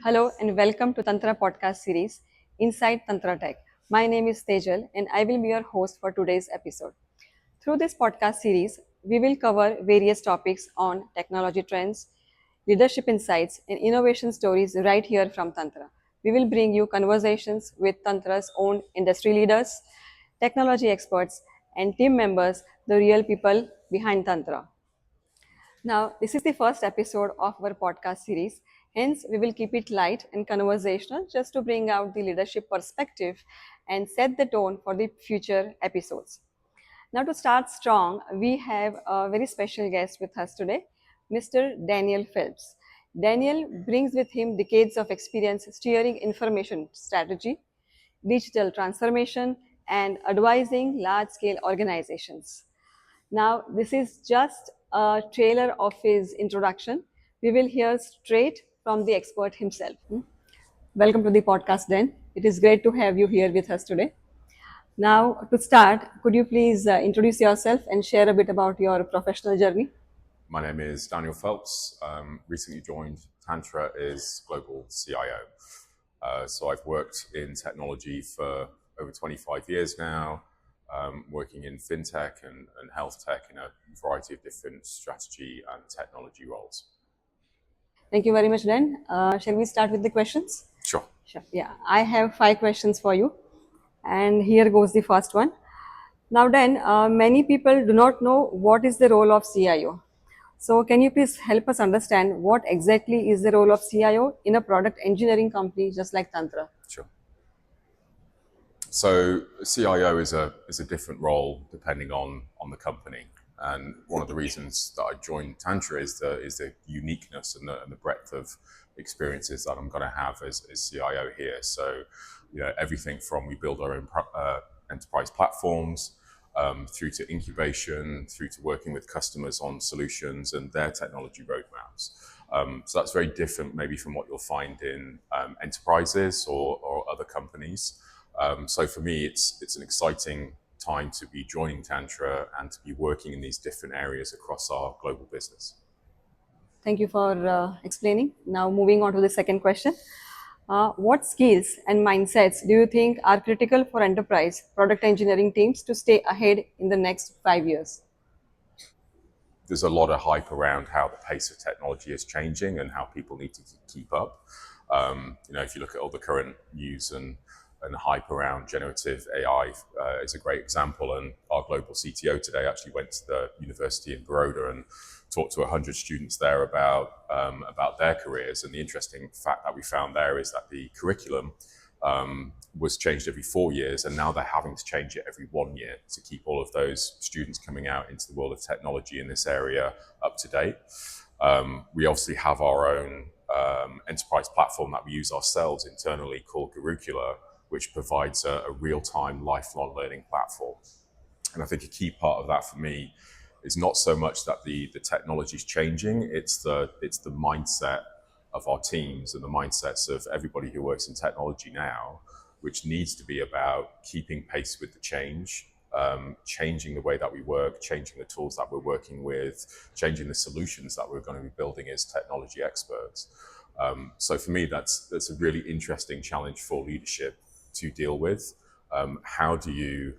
Hello and welcome to Tntra Podcast series Inside Tntra Tech. My name is Tejal and I will be your host for today's episode. Through this podcast series, we will cover various topics on technology trends, leadership insights, and innovation stories right here from Tantra. We will bring you conversations with Tantra's own industry leaders, technology experts, and team members, the real people behind Tantra. Now, this is the first episode of our podcast series. Hence, we will keep it light and conversational just to bring out the leadership perspective and set the tone for the future episodes. Now, to start strong, we have a very special guest with us today, Mr. Daniel Phelps. Daniel brings with him decades of experience steering information strategy, digital transformation, and advising large scale organizations. Now, this is just a trailer of his introduction. We will hear straight from the expert himself. Welcome to the podcast, Dan. It is great to have you here with us today. Now, to start, could you please introduce yourself and share a bit about your professional journey? My name is Daniel Phelps. Recently joined Tntra as Global CIO. So I've worked in technology for over 25 years now, working in fintech and health tech in a variety of different strategy and technology roles. Thank you very much, Dan. Shall we start with the questions? Sure. Sure. Yeah, I have 5 questions for you. And here goes the first one. Now, Dan, many people do not know what is the role of CIO. So, can you please help us understand what exactly is the role of CIO in a product engineering company just like Tantra? Sure. So CIO is a different role depending on the company. And one of the reasons that I joined Tntra is the uniqueness and the breadth of experiences that I'm going to have as CIO here. So, everything from we build our own enterprise platforms, through to incubation, through to working with customers on solutions and their technology roadmaps. So that's very different maybe from what you'll find in enterprises or other companies. So for me, it's an exciting time to be joining Tntra and to be working in these different areas across our global business. Thank you for explaining. Now, moving on to the second question. What skills and mindsets do you think are critical for enterprise product engineering teams to stay ahead in the next 5 years? There's a lot of hype around how the pace of technology is changing and how people need to keep up. If you look at all the current news and hype around generative AI, is a great example. And our global CTO today actually went to the university in Baroda and talked to 100 students there about their careers. And the interesting fact that we found there is that the curriculum was changed every 4 years, and now they're having to change it every 1 year to keep all of those students coming out into the world of technology in this area up to date. We obviously have our own enterprise platform that we use ourselves internally called Gurukula, which provides a real-time lifelong learning platform. And I think a key part of that for me is not so much that the technology is changing, it's the mindset of our teams and the mindsets of everybody who works in technology now, which needs to be about keeping pace with the change, changing the way that we work, changing the tools that we're working with, changing the solutions that we're going to be building as technology experts. So for me, that's a really interesting challenge for leadership to deal with. How do you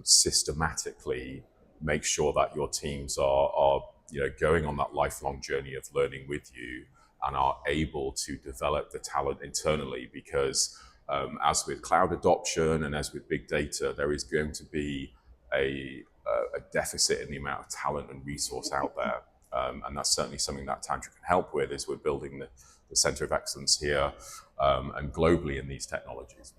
systematically make sure that your teams are going on that lifelong journey of learning with you and are able to develop the talent internally? Because as with cloud adoption and as with big data, there is going to be a deficit in the amount of talent and resource out there. And that's certainly something that Tntra can help with as we're building the center of excellence here and globally in these technologies.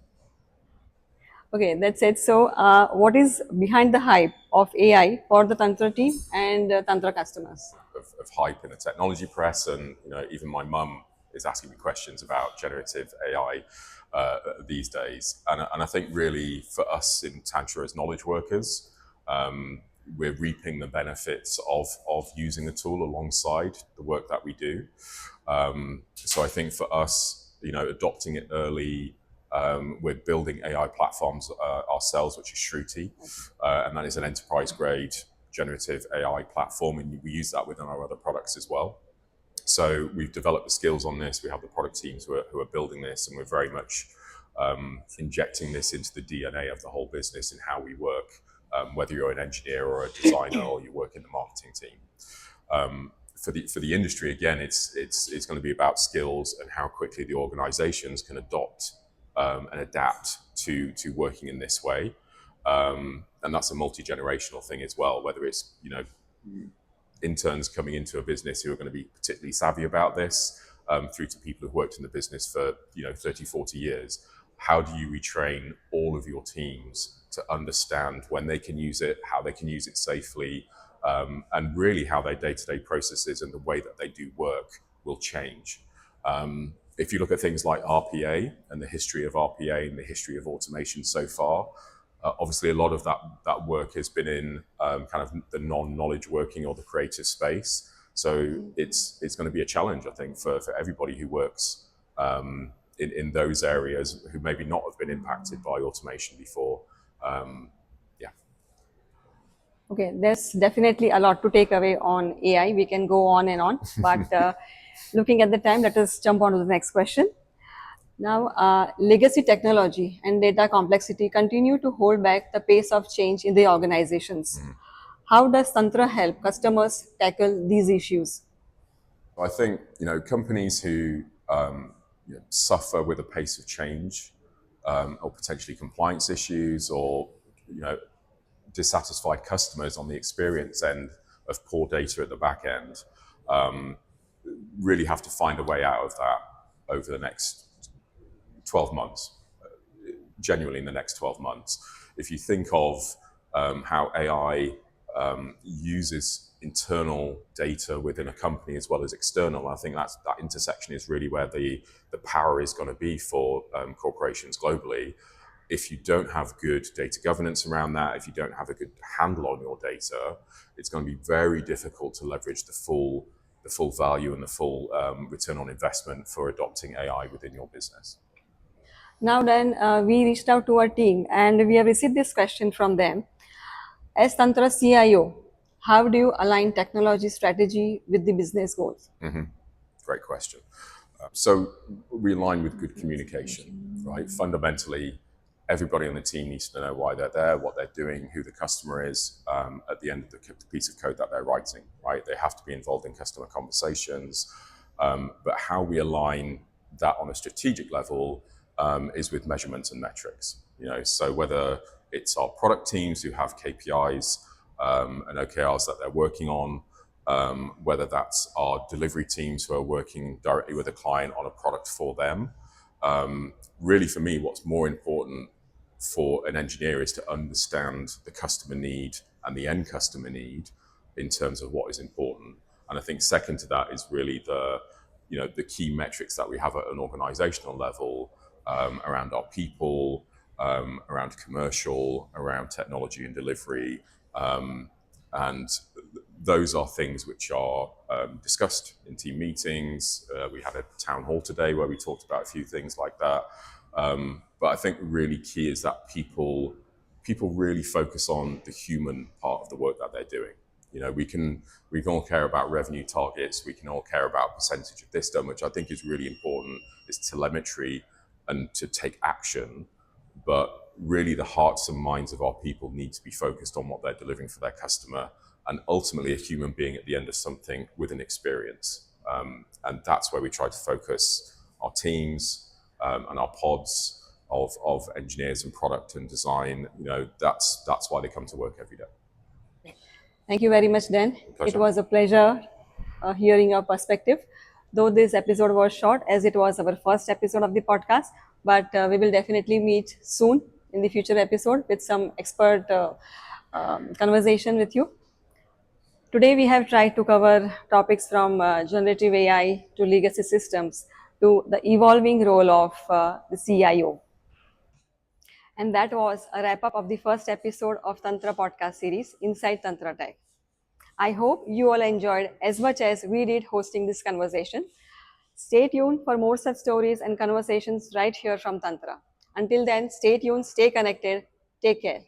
Okay, that's it. So, what is behind the hype of AI for the Tantra team and Tantra customers? Of hype in the technology press, and even my mum is asking me questions about generative AI these days. And I think really for us in Tntra as knowledge workers, we're reaping the benefits of using the tool alongside the work that we do. So I think for us, adopting it early. We're building AI platforms ourselves, which is Shruti, and that is an enterprise-grade generative AI platform, and we use that within our other products as well. So we've developed the skills on this. We have the product teams who are building this, and we're very much injecting this into the DNA of the whole business and how we work, whether you're an engineer or a designer or you work in the marketing team. For the industry, again, it's going to be about skills and how quickly the organizations can adopt and adapt to working in this way. And that's a multi-generational thing as well, whether it's, interns coming into a business who are going to be particularly savvy about this, through to people who've worked in the business for 30, 40 years. How do you retrain all of your teams to understand when they can use it, how they can use it safely, and really how their day-to-day processes and the way that they do work will change. If you look at things like RPA and the history of RPA and the history of automation so far, obviously a lot of that work has been in kind of the non-knowledge working or the creative space. So it's going to be a challenge, I think, for everybody who works in those areas who maybe not have been impacted by automation before. Okay, there's definitely a lot to take away on AI. We can go on and on, but looking at the time, let us jump on to the next question. Now, legacy technology and data complexity continue to hold back the pace of change in the organizations. How does Tntra help customers tackle these issues? I think companies who suffer with the pace of change, or potentially compliance issues, or dissatisfied customers on the experience end of poor data at the back end, really have to find a way out of that over the next 12 months, genuinely in the next 12 months. If you think of how AI uses internal data within a company as well as external, I think that intersection is really where the power is going to be for corporations globally. If you don't have good data governance around that, if you don't have a good handle on your data, it's going to be very difficult to leverage the full value and the full return on investment for adopting AI within your business. Now then, we reached out to our team and we have received this question from them. As Tntra CIO, how do you align technology strategy with the business goals? Great question. So we align with good communication, right? Fundamentally, everybody on the team needs to know why they're there, what they're doing, who the customer is at the end of the piece of code that they're writing, right? They have to be involved in customer conversations. But how we align that on a strategic level is with measurements and metrics. So whether it's our product teams who have KPIs and OKRs that they're working on, whether that's our delivery teams who are working directly with a client on a product for them. Really, for me, what's more important for an engineer is to understand the customer need and the end customer need in terms of what is important. And I think second to that is really the key metrics that we have at an organizational level around our people, around commercial, around technology and delivery. And those are things which are discussed in team meetings. We had a town hall today where we talked about a few things like that. But I think really key is that people really focus on the human part of the work that they're doing. We can all care about revenue targets. We can all care about percentage of this done, which I think is really important, is telemetry and to take action. But really the hearts and minds of our people need to be focused on what they're delivering for their customer and ultimately a human being at the end of something with an experience. And that's where we try to focus our teams and our pods of engineers and product and design. That's why they come to work every day. Thank you very much, Dan. Pleasure. It was a pleasure hearing your perspective. Though this episode was short, as it was our first episode of the podcast, but we will definitely meet soon in the future episode with some expert conversation with you. Today, we have tried to cover topics from generative AI to legacy systems to the evolving role of the CIO. And that was a wrap up of the first episode of Tntra Podcast series, Inside Tntra Tech. I hope you all enjoyed as much as we did hosting this conversation. Stay tuned for more such stories and conversations right here from Tntra. Until then, stay tuned, stay connected, take care.